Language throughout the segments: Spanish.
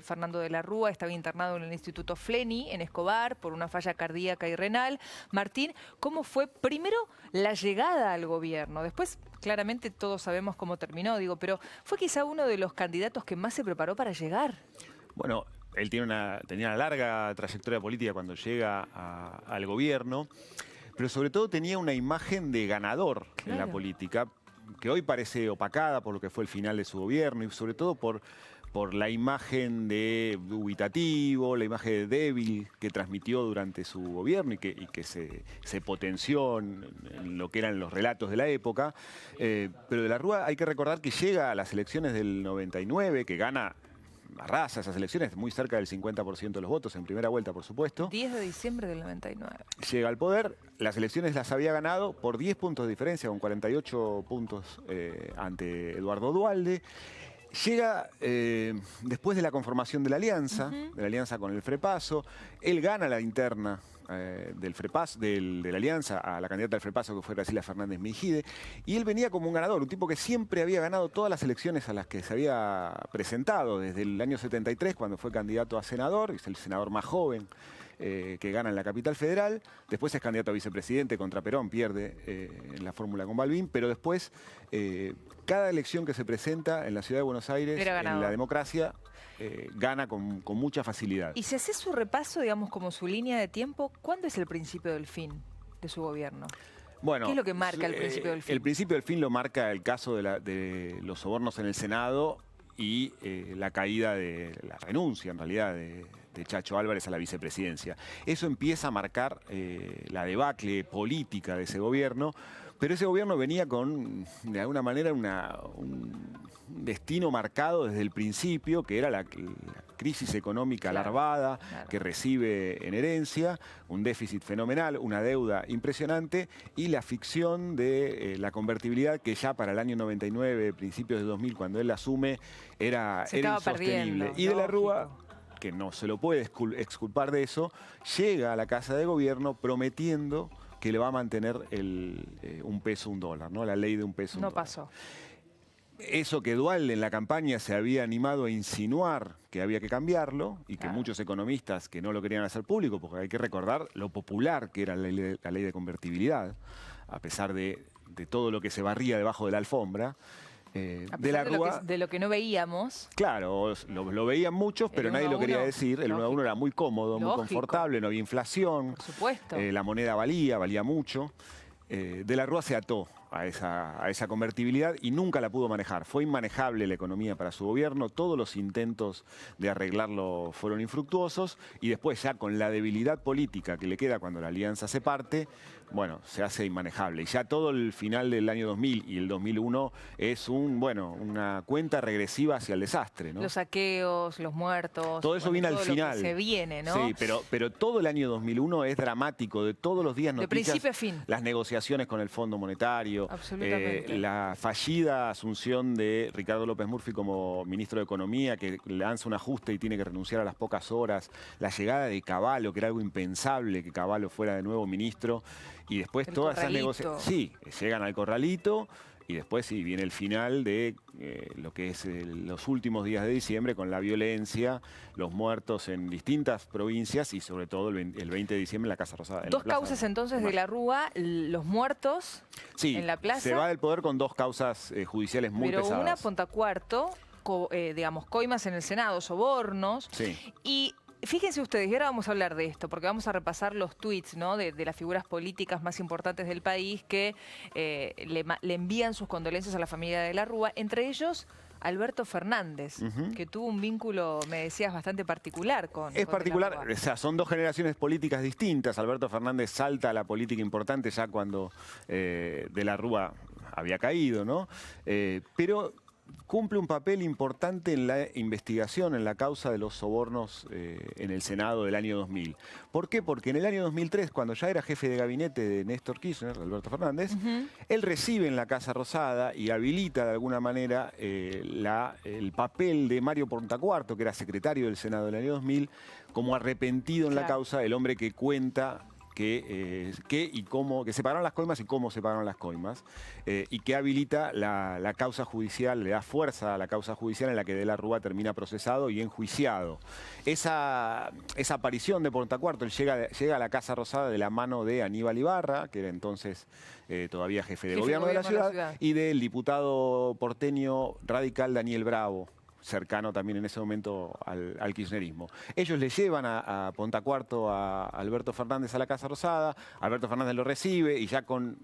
Fernando de la Rúa estaba internado en el Instituto Fleni, en Escobar, por una falla cardíaca y renal. Martín, ¿cómo fue primero la llegada al gobierno? Después, claramente, todos sabemos cómo terminó, pero fue quizá uno de los candidatos que más se preparó para llegar. Bueno, él tenía una larga trayectoria política cuando llega al gobierno, pero sobre todo tenía una imagen de ganador en la política, que hoy parece opacada por lo que fue el final de su gobierno y sobre todo por la imagen de dubitativo, la imagen de débil que transmitió durante su gobierno y que se potenció en lo que eran los relatos de la época. Pero de la Rúa hay que recordar que llega a las elecciones del 99, que gana arrasa esas elecciones, muy cerca del 50% de los votos, en primera vuelta, por supuesto. 10 de diciembre del 99. Llega al poder, las elecciones las había ganado por 10 puntos de diferencia, con 48 puntos ante Eduardo Duhalde. Llega después de la conformación de la alianza con el Frepaso. Él gana la interna del Frepaso, de la alianza a la candidata del Frepaso, que fue Graciela Fernández Mejide. Y él venía como un ganador, un tipo que siempre había ganado todas las elecciones a las que se había presentado, desde el año 73, cuando fue candidato a senador, es el senador más joven que gana en la capital federal. Después es candidato a vicepresidente contra Perón, pierde en la fórmula con Balbín, pero después cada elección que se presenta en la ciudad de Buenos Aires, en la democracia, gana con mucha facilidad. Y si hace su repaso, como su línea de tiempo, ¿cuándo es el principio del fin de su gobierno? Bueno, ¿qué es lo que marca el principio del fin? El principio del fin lo marca el caso de los sobornos en el Senado y la caída de la renuncia, en realidad, de Chacho Álvarez a la vicepresidencia. Eso empieza a marcar la debacle política de ese gobierno, pero ese gobierno venía con, de alguna manera, un destino marcado desde el principio, que era la crisis económica larvada que recibe en herencia, un déficit fenomenal, una deuda impresionante y la ficción de la convertibilidad que ya para el año 99, principios de 2000, cuando él asume, era insostenible. Y de la Rúa, que no se lo puede exculpar de eso, llega a la Casa de Gobierno prometiendo que le va a mantener un peso, un dólar, ¿no? La ley de un peso, un dólar. No pasó. Eso que Duhalde en la campaña se había animado a insinuar que había que cambiarlo y que muchos economistas que no lo querían hacer público, porque hay que recordar lo popular que era la ley de convertibilidad, a pesar de todo lo que se barría debajo de la alfombra. De la Rúa, de lo que no veíamos. Claro, lo veían muchos, pero nadie lo quería decir. El 1 a 1 era muy cómodo, muy confortable, no había inflación. Por supuesto. La moneda valía mucho. De la Rúa se ató a esa convertibilidad y nunca la pudo manejar. Fue inmanejable la economía para su gobierno, todos los intentos de arreglarlo fueron infructuosos y después ya con la debilidad política que le queda cuando la alianza se parte, bueno, se hace inmanejable. Y ya todo el final del año 2000 y el 2001 es una cuenta regresiva hacia el desastre, ¿no? Los saqueos, los muertos. Todo eso viene al final. Lo que se viene, ¿no? Sí, pero todo el año 2001 es dramático, de todos los días noticias. De principio a fin. Las negociaciones con el Fondo Monetario. Absolutamente. La fallida asunción de Ricardo López Murphy como ministro de Economía, que lanza un ajuste y tiene que renunciar a las pocas horas. La llegada de Cavallo, que era algo impensable que Cavallo fuera de nuevo ministro. Y después todas esas negociaciones. Sí, llegan al corralito. Y después sí, viene el final de lo que es los últimos días de diciembre con la violencia, los muertos en distintas provincias y sobre todo el 20 de diciembre en la Casa Rosada. Dos causas entonces de la Rúa, los muertos en la plaza. Se va del poder con dos causas judiciales muy pesadas. Pero una Pontacuarto, coimas en el Senado, sobornos. Sí. Y fíjense ustedes, y ahora vamos a hablar de esto, porque vamos a repasar los tweets, ¿no?, de las figuras políticas más importantes del país que le envían sus condolencias a la familia de la Rúa, entre ellos Alberto Fernández, que tuvo un vínculo, me decías, bastante particular con particular, o sea, son dos generaciones políticas distintas. Alberto Fernández salta a la política importante ya cuando de la Rúa había caído, ¿no? Pero cumple un papel importante en la investigación, en la causa de los sobornos en el Senado del año 2000. ¿Por qué? Porque en el año 2003, cuando ya era jefe de gabinete de Néstor Kirchner, Alberto Fernández, él recibe en la Casa Rosada y habilita de alguna manera el papel de Mario Pontacuarto, que era secretario del Senado del año 2000, como arrepentido en la causa, el hombre que cuenta que se pagaron las coimas y cómo se pagaron las coimas, y que habilita la causa judicial, le da fuerza a la causa judicial en la que De la Rúa termina procesado y enjuiciado. Esa aparición de Pontacuarto, él llega a la Casa Rosada de la mano de Aníbal Ibarra, que era entonces todavía jefe de gobierno de la ciudad, y del diputado porteño radical Daniel Bravo, cercano también en ese momento al kirchnerismo. Ellos le llevan a Pontacuarto a Alberto Fernández a la Casa Rosada, Alberto Fernández lo recibe y ya con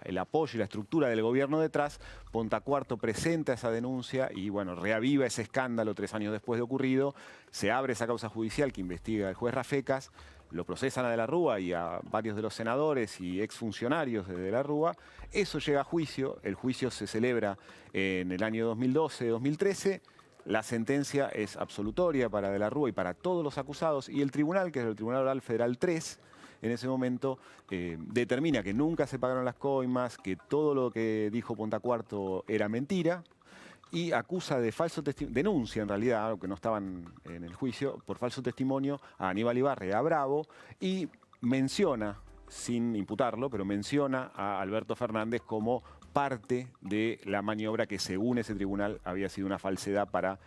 el apoyo y la estructura del gobierno detrás, Pontacuarto presenta esa denuncia y bueno, reaviva ese escándalo 3 años después de ocurrido, se abre esa causa judicial que investiga el juez Rafecas, lo procesan a De la Rúa y a varios de los senadores y exfuncionarios de De la Rúa. Eso llega a juicio, el juicio se celebra en el año 2012-2013, la sentencia es absolutoria para De la Rúa y para todos los acusados y el tribunal, que es el Tribunal Oral Federal 3, en ese momento determina que nunca se pagaron las coimas, que todo lo que dijo Pontacuarto era mentira, y acusa de falso testimonio, denuncia en realidad, aunque no estaban en el juicio, por falso testimonio a Aníbal Ibarra y a Bravo, y menciona, sin imputarlo, pero menciona a Alberto Fernández como parte de la maniobra que según ese tribunal había sido una falsedad para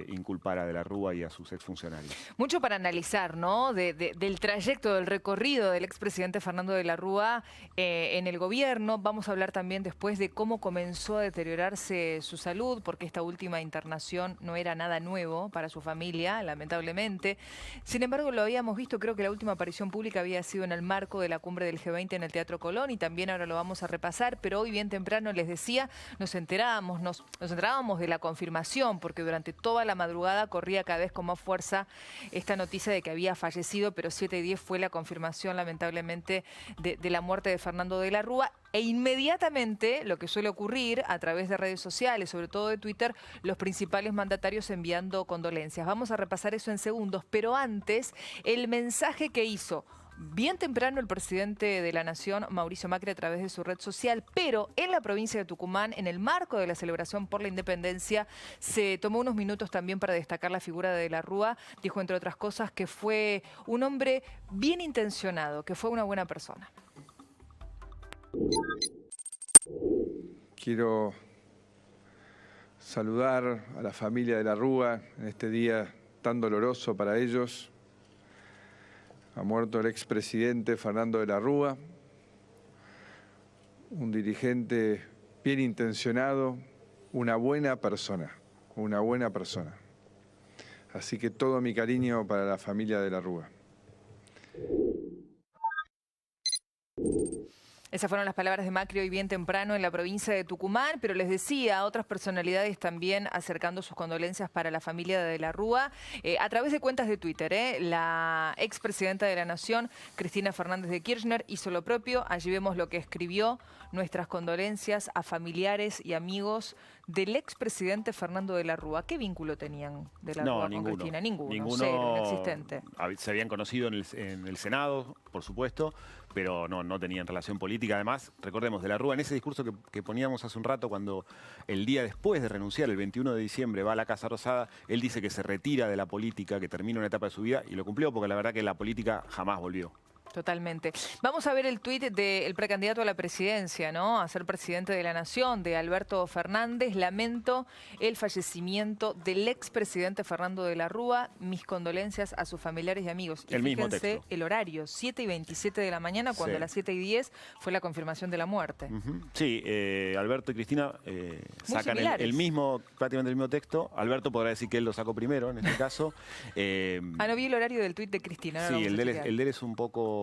inculpar a De la Rúa y a sus exfuncionarios. Mucho para analizar, ¿no? Del trayecto, del recorrido del expresidente Fernando de la Rúa en el gobierno. Vamos a hablar también después de cómo comenzó a deteriorarse su salud, porque esta última internación no era nada nuevo para su familia, lamentablemente. Sin embargo, lo habíamos visto, creo que la última aparición pública había sido en el marco de la cumbre del G20 en el Teatro Colón y también ahora lo vamos a repasar, pero hoy bien temprano les decía, nos enterábamos de la confirmación, porque durante toda la madrugada corría cada vez con más fuerza esta noticia de que había fallecido, pero 7:10 fue la confirmación, lamentablemente, de la muerte de Fernando de la Rúa. E inmediatamente, lo que suele ocurrir a través de redes sociales, sobre todo de Twitter, los principales mandatarios enviando condolencias. Vamos a repasar eso en segundos, pero antes, el mensaje que hizo bien temprano el presidente de la Nación, Mauricio Macri, a través de su red social, pero en la provincia de Tucumán, en el marco de la celebración por la independencia, se tomó unos minutos también para destacar la figura de la Rúa. Dijo, entre otras cosas, que fue un hombre bien intencionado, que fue una buena persona. Quiero saludar a la familia de la Rúa en este día tan doloroso para ellos. Ha muerto el expresidente Fernando de la Rúa, un dirigente bien intencionado, una buena persona. Así que todo mi cariño para la familia de la Rúa. Esas fueron las palabras de Macri hoy bien temprano en la provincia de Tucumán, pero les decía, otras personalidades también acercando sus condolencias para la familia de la Rúa a través de cuentas de Twitter. La expresidenta de la Nación, Cristina Fernández de Kirchner, hizo lo propio. Allí vemos lo que escribió: nuestras condolencias a familiares y amigos del expresidente Fernando de la Rúa. ¿Qué vínculo tenían de la Rúa con Cristina? Ninguno, cero, inexistente. Se habían conocido en el Senado, por supuesto, pero no tenían relación política. Además, recordemos, de la Rúa, en ese discurso que poníamos hace un rato, cuando el día después de renunciar, el 21 de diciembre, va a la Casa Rosada, él dice que se retira de la política, que termina una etapa de su vida, y lo cumplió, porque la verdad que la política jamás volvió. Totalmente. Vamos a ver el tuit del precandidato a la presidencia, ¿no? A ser presidente de la Nación, de Alberto Fernández. Lamento el fallecimiento del expresidente Fernando de la Rúa. Mis condolencias a sus familiares y amigos. Y el mismo fíjense texto. El horario, 7:27 de la mañana, cuando Sí. a las 7:10 fue la confirmación de la muerte. Sí, Alberto y Cristina sacan prácticamente el mismo texto. Alberto podrá decir que él lo sacó primero, en este caso. No vi el horario del tuit de Cristina. Sí, el de él es un poco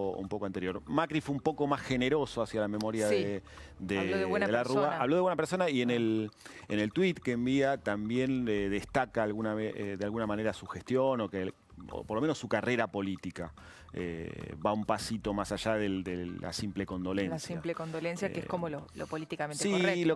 anterior. Macri fue un poco más generoso hacia la memoria de la Rúa. Habló de buena persona y en el tuit que envía también le destaca de alguna manera su gestión o por lo menos su carrera política. Va un pasito más allá de la simple condolencia. La simple condolencia, que es como lo políticamente sí, correcto.